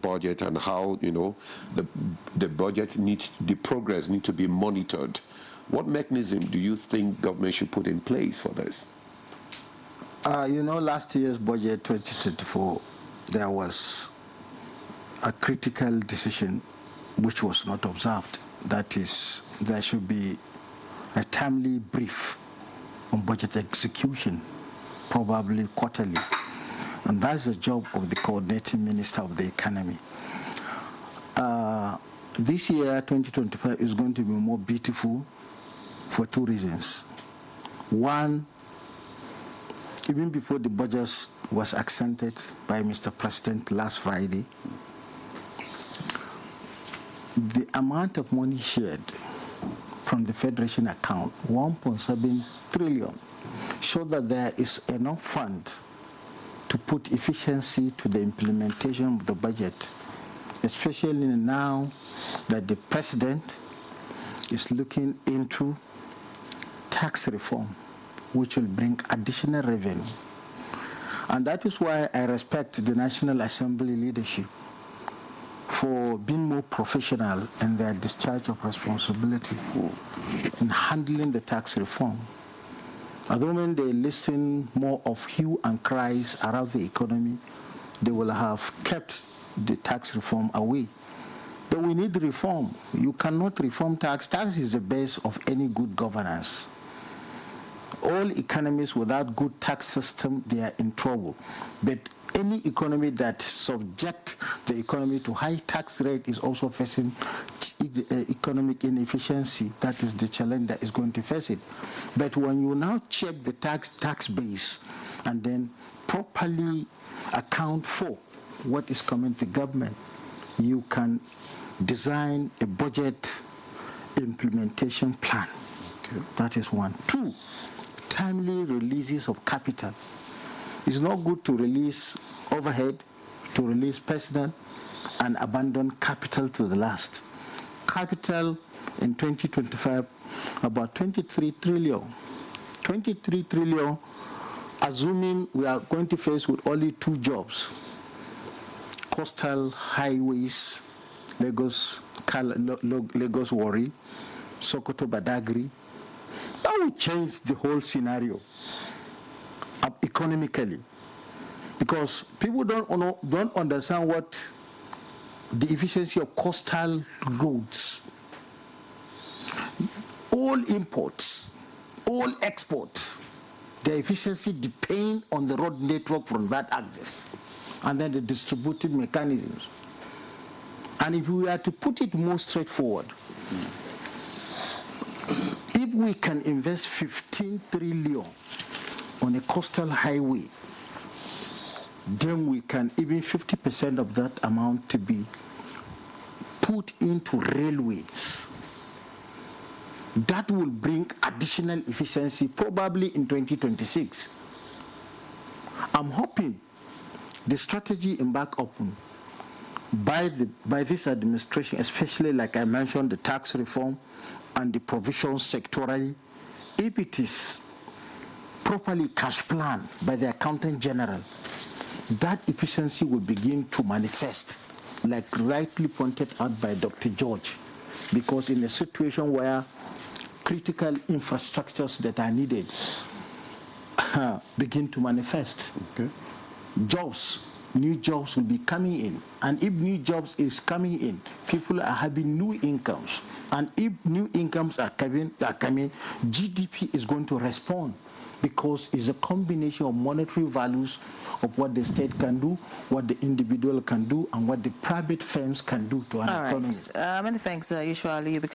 budget and how, the budget the progress needs to be monitored. What mechanism do you think government should put in place for this? Last year's budget, 2024, there was a critical decision which was not observed. That is, there should be a timely brief on budget execution, probably quarterly. And that's the job of the coordinating minister of the economy. This year, 2025, is going to be more beautiful for two reasons. One, even before the budget was accented by Mr. President last Friday, the amount of money shared from the Federation account, 1.7 trillion, showed that there is enough fund to put efficiency to the implementation of the budget, especially now that the President is looking into tax reform, which will bring additional revenue. And that is why I respect the National Assembly leadership for being more professional in their discharge of responsibility in handling the tax reform. Although when they listen more of hue and cries around the economy, they will have kept the tax reform away. But we need reform. You cannot reform tax. Tax is the base of any good governance. All economies without good tax system, they are in trouble. But any economy that subject the economy to high tax rate is also facing economic inefficiency. That is the challenge that is going to face it. But when you now check the tax base and then properly account for what is coming to government, you can design a budget implementation plan. Okay. That is one. Two, timely releases of capital. It's not good to release overhead, to release personnel, and abandon capital to the last. Capital in 2025, about 23 trillion. 23 trillion, assuming we are going to face with only two jobs. Coastal highways, Lagos Warri, Sokoto Badagry. That will change the whole scenario economically, because people don't understand what the efficiency of coastal roads. All imports, all exports, their efficiency depend on the road network from that axis, and then the distributed mechanisms. And if we are to put it more straightforward, if we can invest 15 trillion on a coastal highway, then we can even 50% of that amount to be put into railways. That will bring additional efficiency probably in 2026. I'm hoping the strategy embarked upon by this administration, especially like I mentioned, the tax reform and the provisions sectorally, if it is properly cash planned by the accountant general, that efficiency will begin to manifest, like rightly pointed out by Dr. George, because in a situation where critical infrastructures that are needed begin to manifest, okay, new jobs will be coming in. And if new jobs is coming in, people are having new incomes. And if new incomes are coming, GDP is going to respond, because it's a combination of monetary values of what the state can do, what the individual can do, and what the private firms can do to an economy. All right. Many thanks, Yusuf Ali.